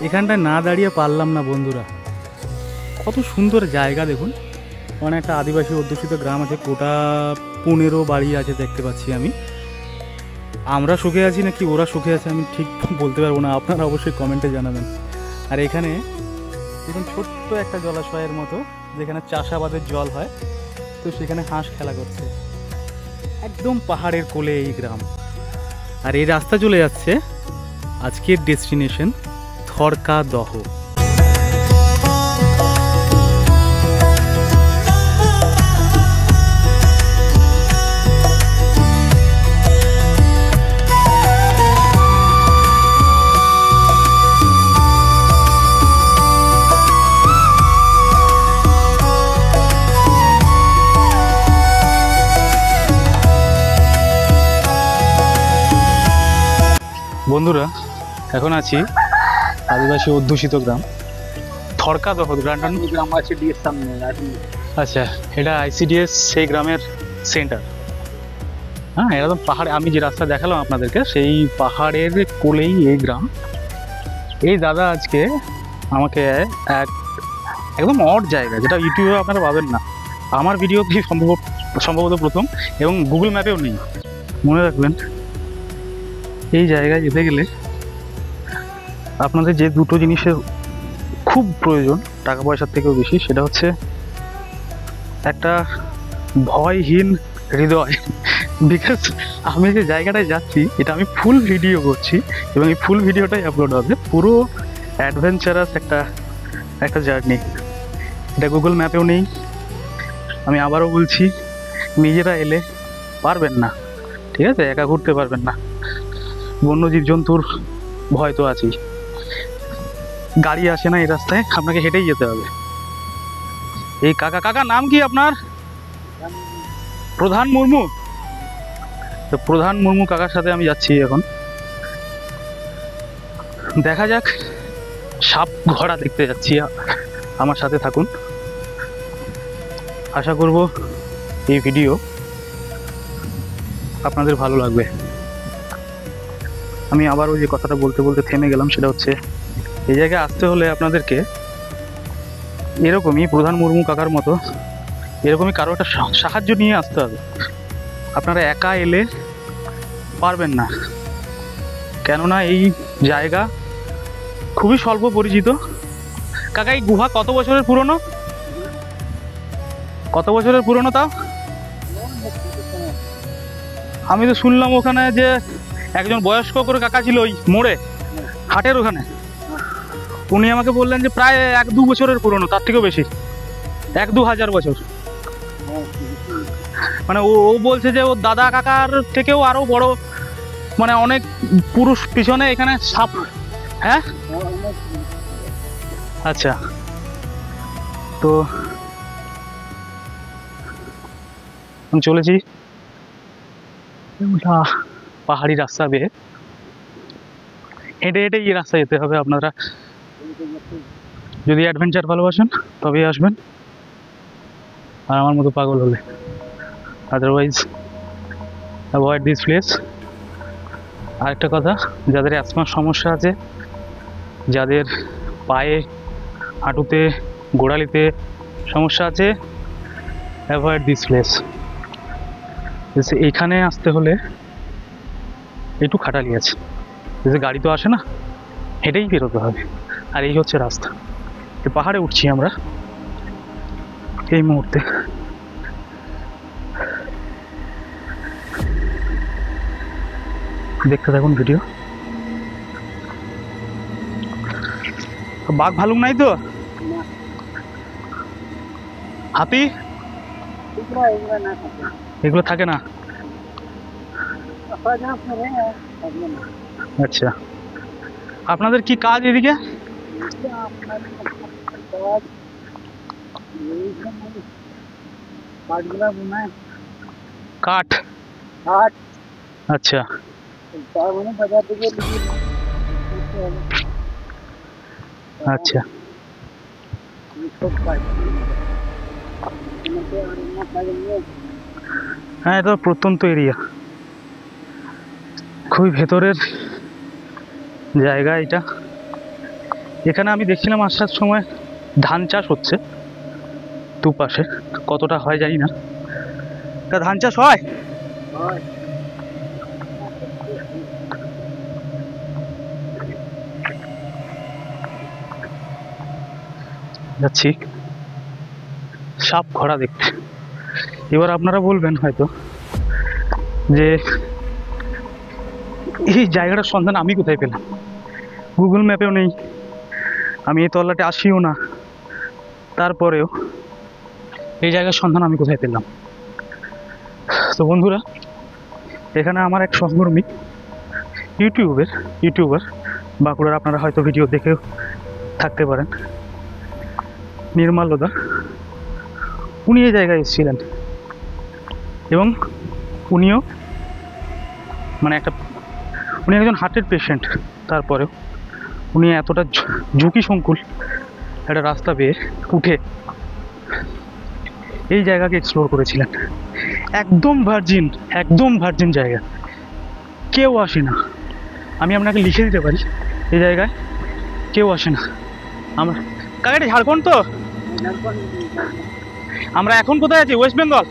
এখানটায় না দাঁড়িয়ে পারলাম না বন্ধুরা। কত সুন্দর জায়গা দেখুন। মানে একটা আদিবাসী অধ্যুষিত গ্রাম আছে, গোটা 15 বাড়ি আছে দেখতে পাচ্ছি আমি। আমরা সুখে আছি নাকি ওরা সুখে আছে আমি ঠিক বলতে পারবো না, আপনারা অবশ্যই কমেন্টে জানাবেন। আর এখানে দেখুন ছোট্ট একটা জলাশয়ের মতো, যেখানে চাষাবাদের জল হয়, তো সেখানে হাঁস খেলা করছে। একদম পাহাড়ের কোলে এই গ্রাম। আর এই রাস্তা চলে যাচ্ছে আজকের ডেস্টিনেশন থরকাদহ। বন্ধুরা এখন আছি আদিবাসী অধ্যুষিত গ্রাম থরকাদহ। গ্রামটার গ্রাম আছে ডিএস সামনে। আচ্ছা, এটা আইসিডিএস সেই গ্রামের সেন্টার। হ্যাঁ, একদম পাহাড়ে, আমি যে রাস্তা দেখালাম আপনাদেরকে সেই পাহাড়ের কোলেই এই গ্রাম। এই দাদা আজকে আমাকে একদম অড জায়গা, যেটা ইউটিউবে আপনারা পাবেন না, আমার ভিডিওতেই সম্ভবত প্রথম, এবং গুগল ম্যাপেও নেই। মনে রাখবেন, এই জায়গায় যেতে গেলে আপনাদের যে দুটো জিনিসের খুব প্রয়োজন টাকা পয়সার থেকেও বেশি, সেটা হচ্ছে একটা ভয়হীন হৃদয়। বিকজ আমি যে জায়গাটায় যাচ্ছি এটা আমি ফুল ভিডিও করছি, এবং এই ফুল ভিডিওটাই আপলোড হবে। পুরো অ্যাডভেঞ্চারাস একটা জার্নি। এটা গুগল ম্যাপেও নেই। আমি আবারও বলছি, নিজেরা এলে পারবেন না, ঠিক আছে? একা ঘুরতে পারবেন না, বন্য জীবজন্তুর ভয় তো আছেই। গাড়ি আসে না এই রাস্তায়, আপনাকে হেঁটেই যেতে হবে। এই কাকা নাম কি আপনার? প্রধান মুর্মু। তো প্রধান মুর্মু কাকার সাথে আমি যাচ্ছি এখন। দেখা যাক, সাপ ঘোড়া দেখতে যাচ্ছি, আমার সাথে থাকুন। আশা করব এই ভিডিও আপনাদের ভালো লাগবে। আমি আবারও যে কথাটা বলতে বলতে থেমে গেলাম, সেটা হচ্ছে এই জায়গায় আসতে হলে আপনাদেরকে এরকমই প্রধান মুর্মু কাকার মতো এরকমই কারো একটা সাহায্য নিয়ে আসতে হবে। আপনারা একা এলে পারবেন না, কেননা এই জায়গা খুবই স্বল্প পরিচিত। কাকা, এই গুহা কত বছরের পুরনো? কত বছরের পুরনো তাও? আমি তো শুনলাম ওখানে যে একজন বয়স্ক করে কাকা ছিল ওই মোড়ে, হাটের ওখানে। উনি আমাকে বললেন যে প্রায় 1-2 বছরের পুরনো, তার থেকেও বেশি, 1-2 হাজার বছর। মানে ও বলছে যে ওর দাদা কাকার থেকেও আরো বড়, মানে অনেক পুরুষ পিছনে এখানে সাপ। হ্যাঁ, আচ্ছা। তো আমি চলেছি পাহাড়ি রাস্তা বেয়ে, হেঁটে হেঁটে এই রাস্তায় যেতে হবে। আপনারা যদি অ্যাডভেঞ্চার ভালোবাসেন তবেই আসবেন, আর আমার মতো পাগল হলে আদারওয়াইজ অ্যাভয়েড দিস প্লেস। আরেকটা কথা, যাদের অ্যাজমার সমস্যা আছে, যাদের পায়ে, হাঁটুতে, গোড়ালিতে সমস্যা আছে, অ্যাভয়েড দিস প্লেস। এইখানে আসতে হলে একটু খাটালি আছে, যে গাড়ি তো আসে না, হেঁটেই বেরোতে হবে। আর এই হচ্ছে রাস্তা। এই পাহাড়ে উঠছি আমরা এই মুহূর্তে। দেখতে থাকুন ভিডিও। বাঘ ভালুক নাই তো? হাতি এগুলো থাকে না? আচ্ছা, আপনাদের কি কাজ এদিকে? কাঠ? আচ্ছা, আচ্ছা। হ্যাঁ, এটা প্রত্যন্ত এরিয়া, খুবই ভেতরের জায়গা এটা। এখানে আমি দেখছিলাম আসার সময় ধান চাষ হচ্ছে দুপাশে, কতটা হয় জানি না। তা ধান চাষ হয়? যাচ্ছি সাপ খরা দেখতে। এবার আপনারা বলবেন হয়তো যে এই জায়গাটার সন্ধান আমি কোথায় পেলাম, গুগল ম্যাপেও নেই, আমি এই তল্লাটে আসিও না, তারপরেও এই জায়গার সন্ধান আমি কোথায় পেলাম। তো বন্ধুরা, এখানে আমার এক সহকর্মী ইউটিউবার বাঁকুড়ার, আপনারা হয়তো ভিডিও দেখেও থাকতে পারেন, নির্মাল্যদা, উনি এই জায়গায় এসেছিলেন এবং উনিও মানে উনি একজন হার্টের পেশেন্ট, তারপরেও উনি এতটা ঝুঁকি সংকুল একটা রাস্তা পেয়ে উঠে এই জায়গাকে এক্সপ্লোর করেছিলেন। একদম ভার্জিন জায়গা, কেউ আসে না। আমি আপনাকে লিখে দিতে পারি এই জায়গায় কেউ আসে না। আমরা কাকাটি ঝাড়খণ্ড তো? আমরা এখন কোথায় আছি? ওয়েস্ট বেঙ্গল।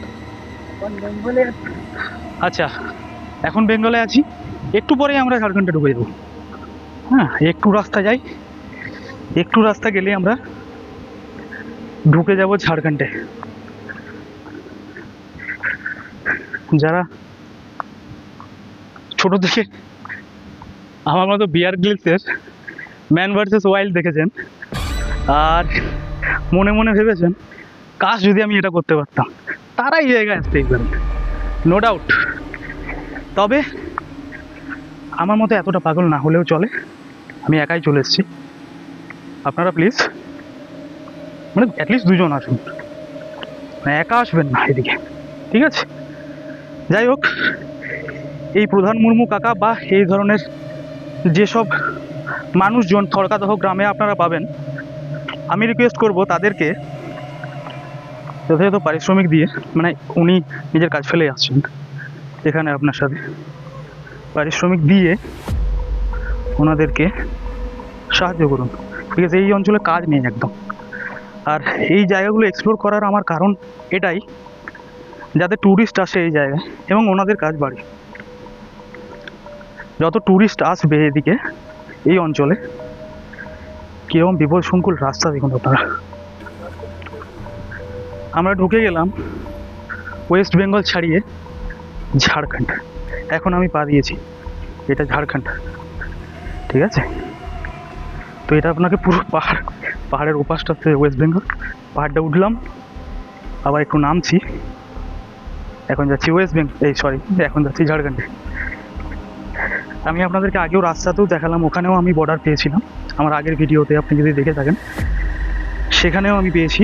আচ্ছা, এখন বেঙ্গলে আছি, একটু পরেই আমরা ঝাড়খণ্ডে ঢুকে যাবো। হ্যাঁ, একটু রাস্তা গেলে আমরা ঢুকে যাব ঝাড়খণ্ডে। যারা ছোট থেকে আমার মতো বিয়ার গ্রিলসের ম্যান ভার্সেস ওয়াইল্ড দেখেছেন আর মনে মনে ভেবেছেন কাশ যদি আমি এটা করতে পারতাম, তারা এই জায়গায় আসতেই পারেন, নো ডাউট। তবে আমার মতো এতটা পাগল না হলেও চলে, আমি একাই চলে এসেছি। আপনারা প্লিজ মানে অ্যাটলিস্ট দুজন আসুন, একা আসবেন না এদিকে, ঠিক আছে? যাই হোক, এই প্রধান মুর্মু কাকা বা এই ধরনের যেসব মানুষজন থরকাদহ গ্রামে আপনারা পাবেন, আমি রিকোয়েস্ট করব তাদেরকে যথাযথ পারিশ্রমিক দিয়ে, মানে উনি নিজের কাজ ফেলে আসছেন এখানে আপনার সাথে, পারিশ্রমিক দিয়ে ওনাদেরকে সাহায্য করুন, ঠিক আছে? এই অঞ্চলে কাজ নেই একদম। আর এই জায়গাগুলো এক্সপ্লোর করার আমার কারণ এটাই, যাতে ট্যুরিস্ট আসে এই জায়গায় এবং ওনাদের কাজ বাড়ে। যত ট্যুরিস্ট আসবে এদিকে এই অঞ্চলে, কীরকম বিপদ সংকুল রাস্তা দেখুন আপনারা। আমরা ঢুকে গেলাম ওয়েস্ট বেঙ্গল ছাড়িয়ে ঝাড়খণ্ড। এখন আমি পা দিয়েছি, এটা ঝাড়খণ্ড, ঠিক আছে? তো এটা আপনাকে পুরো পাহাড়ের ওপাশটা ওয়েস্ট বেঙ্গল, পাহাড়টা উঠলাম, আবার একটু নামছি, এখন যাচ্ছি এখন যাচ্ছি ঝাড়খণ্ডে। আমি আপনাদেরকে আগেও রাস্তাতেও দেখালাম, ওখানেও আমি বর্ডার পেয়েছিলাম আমার আগের ভিডিওতে, আপনি যদি দেখে থাকেন সেখানেও আমি পেয়েছি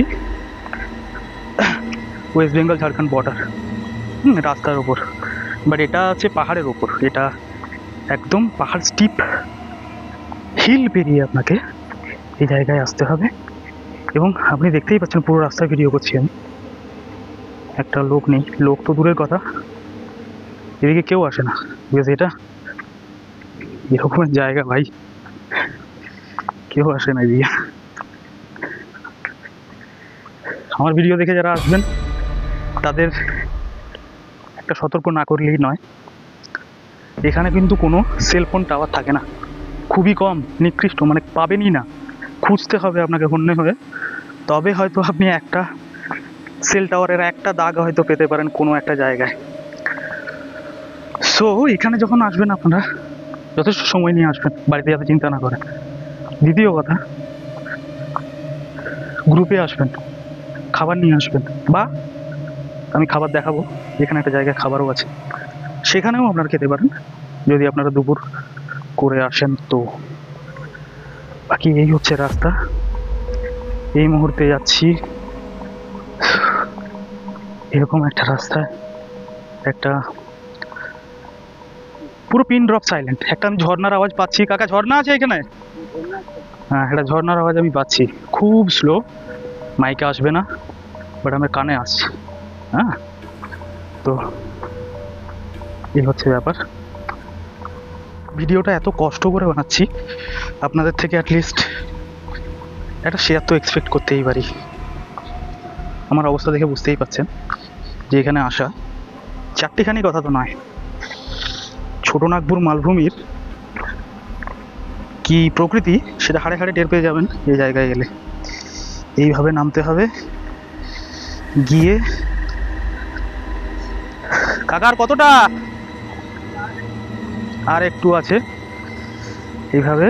ওয়েস্ট বেঙ্গল ঝাড়খণ্ড বর্ডার রাস্তার ওপর। বাট এটা হচ্ছে পাহাড়ের ওপর, এটা একদম পাহাড় স্টিপ হিল পেরিয়ে আপনাকে এই জায়গায় আসতে হবে। এবং আপনি দেখতেই পাচ্ছেন পুরো রাস্তা ভিডিও করছি আমি, একটা লোক নেই, লোক তো দূরের কথা, এদিকে কেউ আসে না, বিকজ এটা এরকমের জায়গা ভাই, কেউ আসে না এদিকে। আমার ভিডিও দেখে যারা আসবেন তাদের একটা সতর্ক না করলেই নয়, এখানে কিন্তু কোনো সেলফোন টাওয়ার থাকে না, খুবই কম, নিকৃষ্ট, মানে পাবেনই না, খুঁজতে হবে আপনাকে হন্যে হয়ে, তবে হয়তো আপনি একটা সেল টাওয়ারের একটা দাগ হয়তো পেতে পারেন কোনো একটা জায়গায়। সো এখানে যখন আসবেন আপনারা যথেষ্ট সময় নিয়ে আসবেন, বাড়িতে যাতে চিন্তা না করেন। দ্বিতীয় কথা, গ্রুপে আসবেন, খাবার নিয়ে আসবেন, বা আমি খাবার দেখাবো, এখানে একটা জায়গায় খাবারও আছে, সেখানেও আপনারা খেতে পারেন যদি আপনারা দুপুর করে আসেন। তো বাকি এই হচ্ছে রাস্তা, এই মুহূর্তে যাচ্ছি এরকম একটা রাস্তায়, একটা পুরো পিন ড্রপ সাইলেন্ট, একটা আমি ঝর্ণার আওয়াজ পাচ্ছি। কাকা ঝর্ণা আছে এখানে? হ্যাঁ, একটা ঝর্ণার আওয়াজ আমি পাচ্ছি, খুব স্লো, মাইকে আসবে না, বাট আমার কানে আসছে। হ্যাঁ, তো এই হচ্ছে ব্যাপার। ভিডিওটা এত কষ্ট করে বানাচ্ছি আপনাদের থেকে অ্যাটলিস্ট একটা শেয়ার তো এক্সপেক্ট করতেই পারি। আমার অবস্থা দেখে বুঝতেই পারছেন যে এখানে আসা চারটিখানি কথা তো নয়। ছোটনাগপুর মালভূমির কি প্রকৃতি সেটা হাড়ে হাড়ে টের পেয়ে যাবেন এই জায়গায় গেলে। এইভাবে নামতে হবে, গিয়ে কাকার কতটা আর একটু আছে, এইভাবে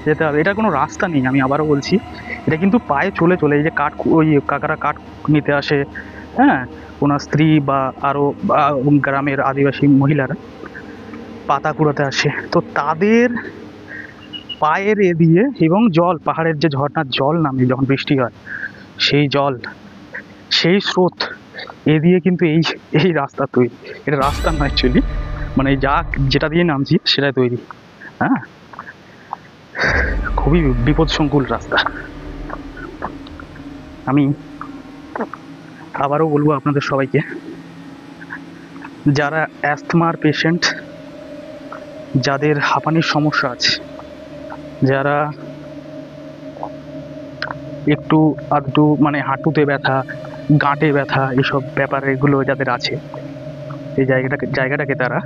যেতে হবে। এটা কোনো রাস্তা নেই, আমি আবারও বলছি, এটা কিন্তু পায়ে চলে চলে। এই যে কাঠ, ওই কাকারা কাঠ নিতে আসে, হ্যাঁ, ওনার স্ত্রী বা আরও গ্রামের আদিবাসী মহিলারা পাতা কুড়াতে আসে, তো তাদের পায়ের এ দিয়ে এবং জল, পাহাড়ের যে ঝর্ণার জল নামে যখন বৃষ্টি হয়, সেই জল, সেই স্রোত এ দিয়ে কিন্তু এই এই রাস্তা তৈরি। এটা রাস্তা নয় অ্যাকচুয়ালি, মানে যা যেটা দিয়ে নামছি সেটাই তৈরি। হ্যাঁ, খুবই বিপদসংকুল রাস্তা। আমি আবারও বলবো আপনাদের সবাইকে, যারা অ্যাস্থমার পেশেন্ট, যাদের হাঁপানির সমস্যা আছে, যারা একটু আধটু মানে হাঁটুতে ব্যথা, গাঁটে ব্যথা, এইসব ব্যাপার এগুলো যাদের আছে, এই জায়গাটাকে তারা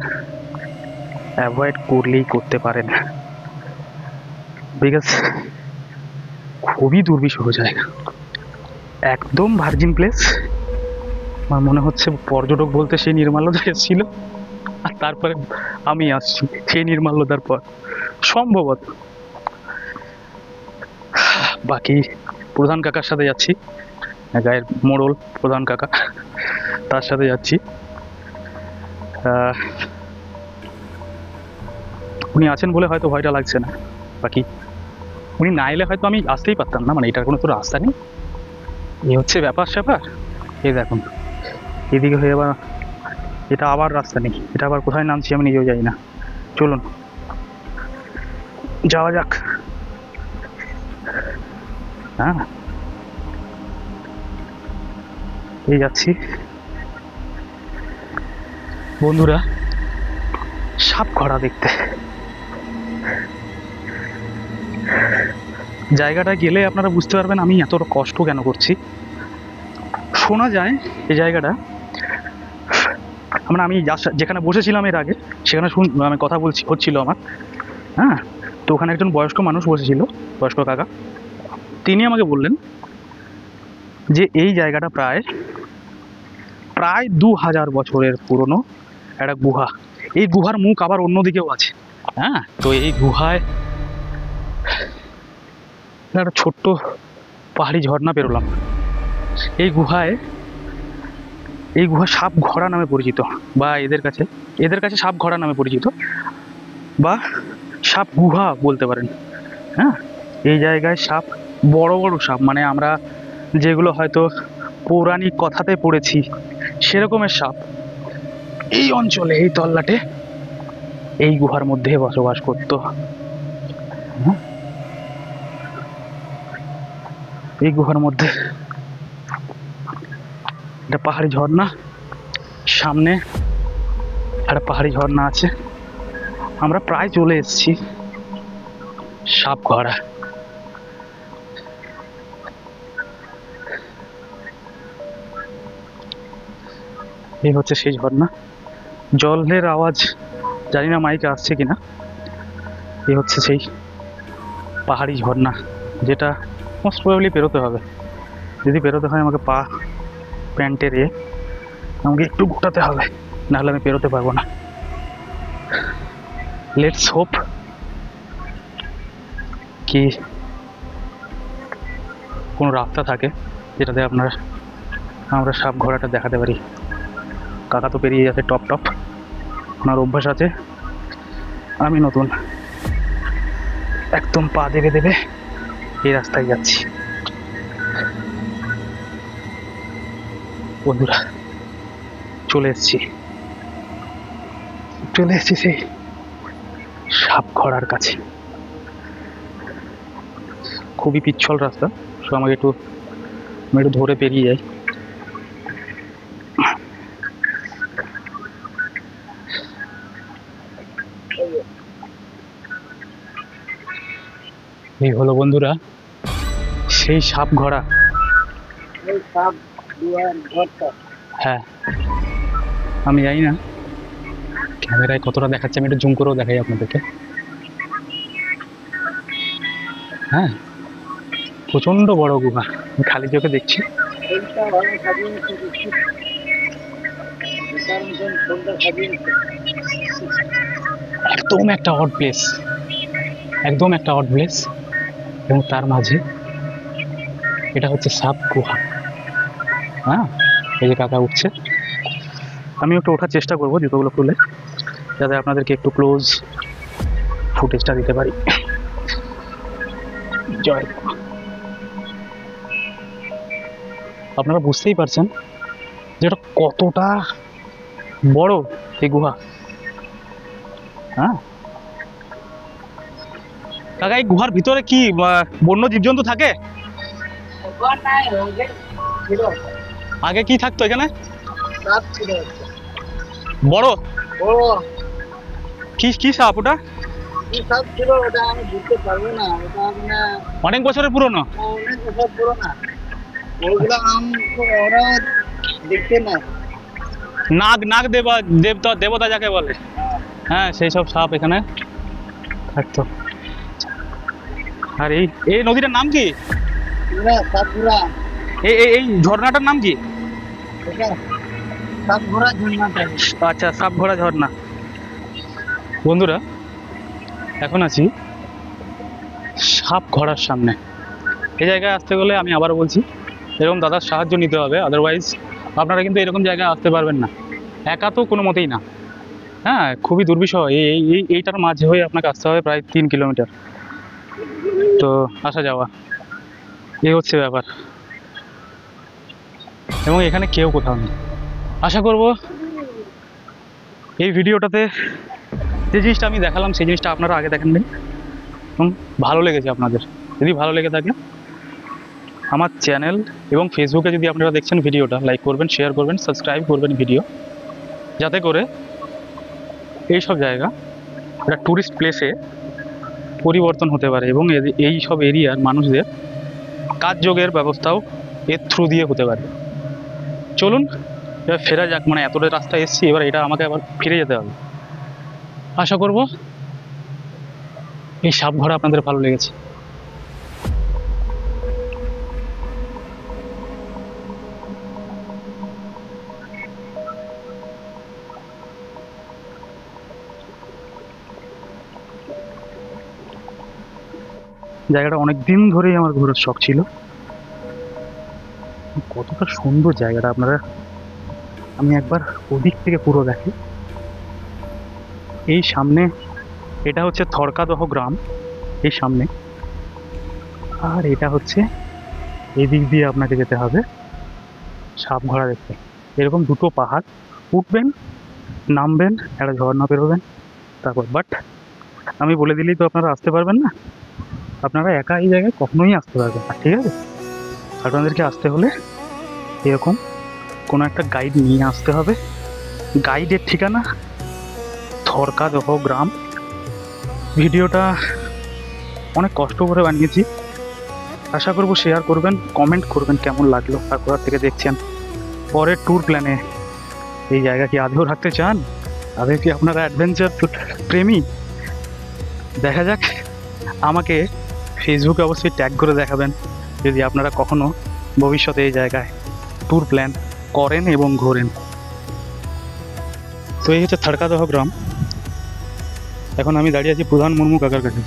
অ্যাভয়েড করলেই করতে পারেন। বিকজ খুবই দুর্বিষহ জায়গা, একদম ভার্জিন প্লেস। আমার মনে হচ্ছে পর্যটক বলতে সেই নির্মাল্যদা এসেছিল, আর তারপরে আমি আসছি সেই নির্মাল্যদার পর সম্ভবত। বাকি প্রধান কাকার সাথে যাচ্ছি, গায়ের মোড়ল প্রধান কাকা, তার সাথে যাচ্ছি। উনি আছেন বলে হয়তো ভয়টা লাগছে না, বাকি উনি না এলে হয়তো আমি আসতেই পারতাম না, মানে এটার কোনো তো রাস্তা নেই। এই হচ্ছে ব্যাপার স্যাপার। এই দেখুন এদিকে হয়ে আবার এটা আবার রাস্তা নেই, এটা আবার কোথায় নামছি আমি নিজেও জানি না। চলুন যাওয়া যাক। হ্যাঁ, এই যাচ্ছি বন্ধুরা সাপ ঘোড়া দেখতে। জায়গাটা গেলে আপনারা বুঝতে পারবেন আমি এত কষ্ট কেন করছি। শোনা যায় এই জায়গাটা, মানে আমি যেখানে বসেছিলাম এর আগে, সেখানে আমি কথা হচ্ছিল আমার, হ্যাঁ, তো ওখানে একজন বয়স্ক মানুষ বসেছিল, বয়স্ক কাকা, তিনি আমাকে বললেন যে এই জায়গাটা প্রায় 2000 বছরের পুরনো একটা গুহা। এই গুহার মুখ আবার অন্যদিকেও আছে। হ্যাঁ, তো এই গুহায় একটা ছোট্ট পাহাড়ি ঝর্ণা পেরোলাম। এই গুহা সাপ ঘোড়া নামে পরিচিত, বা এদের কাছে সাপ ঘোড়া নামে পরিচিত, বা সাপ গুহা বলতে পারেন। হ্যাঁ, এই জায়গায় সাপ, বড় বড় সাপ, মানে আমরা যেগুলো হয়তো পৌরাণিক কথাতে পড়েছি সেরকমের সাপ এই অঞ্চলে, এই তল্লাটে, এই গুহার মধ্যে বসবাস করত। এই গুহার মধ্যে একটা পাহাড়ি ঝর্ণা, সামনে একটা পাহাড়ি ঝর্ণা আছে। আমরা প্রায় চলে এসেছি সাপ ঘোড়া। এই হচ্ছে সেই ঝর্ণা, জলের আওয়াজ জানি না মাইকে আসছে কিনা। এই হচ্ছে সেই পাহাড়ি ঝর্ণা, যেটা মোস্ট প্রবাবলি পেরোতে হবে। যদি পেরোতে হয় আমাকে প্যান্টের আমাকে একটু গোটাতে হবে, নাহলে আমি পেরোতে পারবো না। লেটস হোপ কি কোনো রাস্তা থাকে যেটাতে আমরা সাপ ঘোড়াটা দেখাতে পারি। কাকা তো পেরিয়ে যাচ্ছে টপ, ওনার অভ্যাস আছে, আমি নতুন, একদম পা দেবে এই রাস্তায় যাচ্ছি। বন্ধুরা চলে এসেছি সেই সাপ ঘোড়ার কাছে। খুবই পিচ্ছল রাস্তা, সো আমাকে একটু ধরে পেরিয়ে যাই। এই হলো বন্ধুরা সেই সাপ ঘোড়া। হ্যাঁ, আমি জানি না ক্যামেরায় কতটা দেখাচ্ছে, আমি একটু জুম করেও দেখাই আপনাদেরকে। হ্যাঁ, প্রচন্ড বড় গুহা, আমি খালি চোখে দেখছি। একদম একটা হট প্লেস, একদম একটা হট প্লেস, এবং তার মাঝে এটা হচ্ছে সাপ গুহা। হ্যাঁ, এই যে কাকা উঠছে, আমি একটু ওঠার চেষ্টা করবো জুতোগুলো খুলে, যাতে আপনাদেরকে একটু ক্লোজ ফুটেজটা দিতে পারি। জয়, আপনারা বুঝতেই পারছেন যে এটা কতটা বড় এই গুহা। হ্যাঁ কাকা, এই গুহার ভিতরে কি বন্য জীবজন্তু থাকে? আগে কি থাকতো এখানে? বড় কি কি সাপ? ওটা অনেক বছরের পুরনো। নাগ, নাগ দেবতা যাকে বলে, হ্যাঁ সেই সব সাপ এখানে থাকতো। আর এই নদীটার নাম কি? এই ঝর্ণাটার নাম কি? আচ্ছা, সাপঘোড়া ঝর্ণা। বন্ধুরা, এখন আছি সাপঘোড়ার সামনে। এই জায়গায় আসতে গেলে আমি আবারও বলছি, এরকম দাদার সাহায্য নিতে হবে, আদারওয়াইজ আপনারা কিন্তু এরকম জায়গায় আসতে পারবেন না, একা তো কোনো মতেই না। হ্যাঁ, খুবই দুর্বিষহ। এইটার মাঝে হয়ে আপনাকে আসতে হবে প্রায় 3 কিলোমিটার, তো আসা যাওয়া এই হচ্ছে ব্যাপার। এবং এখানে কেউ কোথাও নেই। আশা করব এই ভিডিওটাতে যে জিনিসটা আমি দেখালাম সেই জিনিসটা আপনারা আগে দেখেননি এবং ভালো লেগেছে আপনাদের। যদি ভালো লেগে থাকে আমার চ্যানেল এবং ফেসবুকে যদি আপনারা দেখছেন ভিডিওটা, লাইক করবেন, শেয়ার করবেন, সাবস্ক্রাইব করবেন ভিডিও, যাতে করে এইসব জায়গা একটা ট্যুরিস্ট প্লেসে পরিবর্তন হতে পারে এবং এই সব এরিয়ার মানুষদের কাজযোগের ব্যবস্থাও এর থ্রু দিয়ে হতে পারে। চলুন এবার ফেরা যাক, মানে এতটা রাস্তা এসেছি, এবার এটা আমাকে আবার ফিরে যেতে হবে। আশা করব এই সাপঘোড়া আপনাদের ভালো লেগেছে। জায়গাটা অনেক দিন ধরেই আমার ঘোরার শখ ছিল। কতটা সুন্দর জায়গাটা, আপনারা আমি একবার ওদিক থেকে পুরো দেখি। এই সামনে এটা হচ্ছে থরকাদহ গ্রাম, এই সামনে। আর এটা হচ্ছে এদিক দিয়ে আপনাকে যেতে হবে সাপঘোড়া দেখতে। এরকম দুটো পাহাড়, উঠবেন, নামবেন, একটা ঝর্ণা পেরোবেন, তারপর বাট আমি বলে দিলেই তো আপনারা আসতে পারবেন না। আপনারা একা এই জায়গায় কখনোই আসতে পারবেন না, ঠিক আছে? আপনাদেরকে আসতে হলে এরকম কোনো একটা গাইড নিয়ে আসতে হবে। গাইডের ঠিকানা থরকাদহ গ্রাম। ভিডিওটা অনেক কষ্ট করে বানিয়েছি, আশা করব শেয়ার করবেন, কমেন্ট করবেন কেমন লাগলো আর কোথা থেকে দেখছেন। পরের ট্যুর প্ল্যানে এই জায়গা কি আদৌ রাখতে চান? আদৌ কি আপনারা অ্যাডভেঞ্চার প্রেমী? দেখা যাক, আমাকে ফেসবুকে অবশ্যই ট্যাগ করে দেখাবেন যদি আপনারা কখনো ভবিষ্যতে এই জায়গায় ট্যুর প্ল্যান করেন এবং ঘোরেন। তো এই হচ্ছে থরকাদহ গ্রাম। এখন আমি দাঁড়িয়ে আছি প্রধান মুর্মু কাকার কাছে,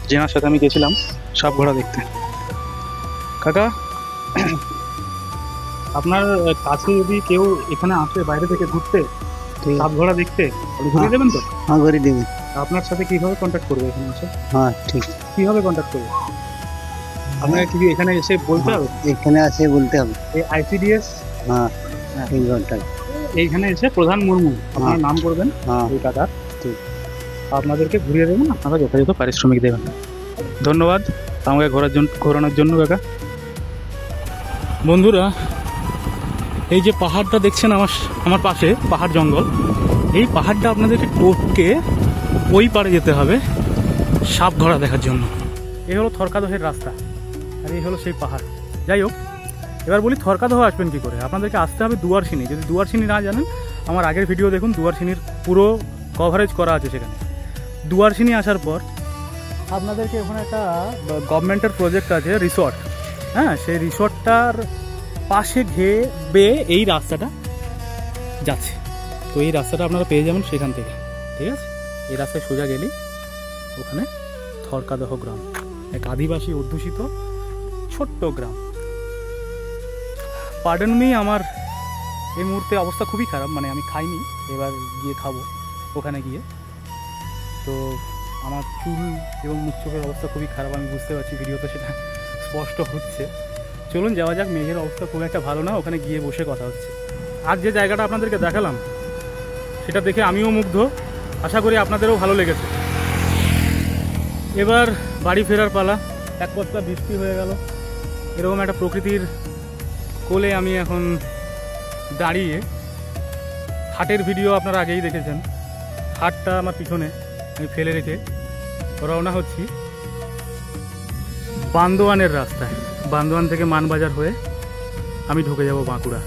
যেনার সাথে আমি গেছিলাম সাপঘোড়া দেখতে। কাকা, আপনার কাছে যদি কেউ এখানে আসে বাইরে থেকে ঘুরতে, সাপঘোড়া দেখতে, ঘুরিয়ে দেবেন তো? হ্যাঁ, ঘুরিয়ে দেবেন। আপনার সাথে কিভাবে কন্ট্যাক্ট করবে এখানে এসে? হ্যাঁ, ঠিক। কিভাবে কন্ট্যাক্ট করবে? আপনাকে কি এখানে এসে বলতে হবে? এখানে আসে বলতে হবে। এই ICDS, হ্যাঁ, 3 ঘন্টা এইখানে এসে প্রধান মুর্মু আপনার নাম করবেন, ওই কাকার, আপনাদেরকে ঘুরিয়ে দেবেন, আপনারা যথাযথ পারিশ্রমিক দেবেন। ধন্যবাদ আমাকে ঘোরানোর জন্য কাকা। বন্ধুরা, এই যে পাহাড়টা দেখছেন আমার পাশে, পাহাড় জঙ্গল, এই পাহাড়টা আপনাদেরকে টপকে ওই পাড়ে যেতে হবে সাপঘোড়া দেখার জন্য। এই হলো থরকাদহের রাস্তা। আর এই হলো সেই পাহাড়। যাই হোক, এবার বলি থরকাদহ আসবেন কী করে। আপনাদেরকে আসতে হবে দুয়ারসিনি। যদি দুয়ারসিনি না জানেন, আমার আগের ভিডিও দেখুন, দুয়ারসিনির পুরো কভারেজ করা আছে সেখানে। দুয়ারসিনি আসার পর আপনাদেরকে ওখানে একটা গভর্নমেন্টের প্রজেক্ট আছে রিসর্ট, হ্যাঁ, সেই রিসর্টটার পাশে ঘেয়ে বেয়ে এই রাস্তাটা যাচ্ছে। তো এই রাস্তাটা আপনারা পেয়ে যাবেন সেখান থেকে, ঠিক আছে? এই রাস্তায় সোজা গেলেই ওখানে থরকাদহ গ্রাম, এক আদিবাসী অধ্যুষিত ছোট্ট গ্রাম। পার্ডন মি, আমার এই মুহূর্তে অবস্থা খুবই খারাপ, মানে আমি খাইনি, এবার গিয়ে খাবো ওখানে গিয়ে। তো আমার চুল এবং মুখ চোখের অবস্থা খুবই খারাপ, আমি বুঝতে পারছি, ভিডিওতে সেটা স্পষ্ট হচ্ছে। চলুন যাওয়া যাক। মেঘের অবস্থা খুব একটা ভালো না, ওখানে গিয়ে বসে কথা হচ্ছে। আর যে জায়গাটা আপনাদেরকে দেখালাম সেটা দেখে আমিও মুগ্ধ, আশা করি আপনাদেরও ভালো লেগেছে। এবার বাড়ি ফেরার পালা। এক পথটা বৃষ্টি হয়ে গেল, এরকম একটা প্রকৃতির কোলে আমি এখন দাঁড়িয়ে। হাটের ভিডিও আপনারা আগেই দেখেছেন, হাটটা আমার পিছনে আমি ফেলে রেখে রওনা হচ্ছি বান্দোয়ানের রাস্তায়। বান্দোয়ান থেকে মানবাজার হয়ে আমি ঢুকে যাব বাঁকুড়া।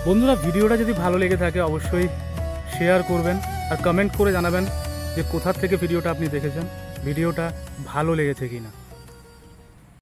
বন্ধুরা, ভিডিওটা যদি ভালো লেগে থাকে অবশ্যই শেয়ার করবেন আর কমেন্ট করে জানাবেন যে কোথা থেকে ভিডিওটা আপনি দেখেছেন, ভিডিওটা ভালো লেগেছে কিনা।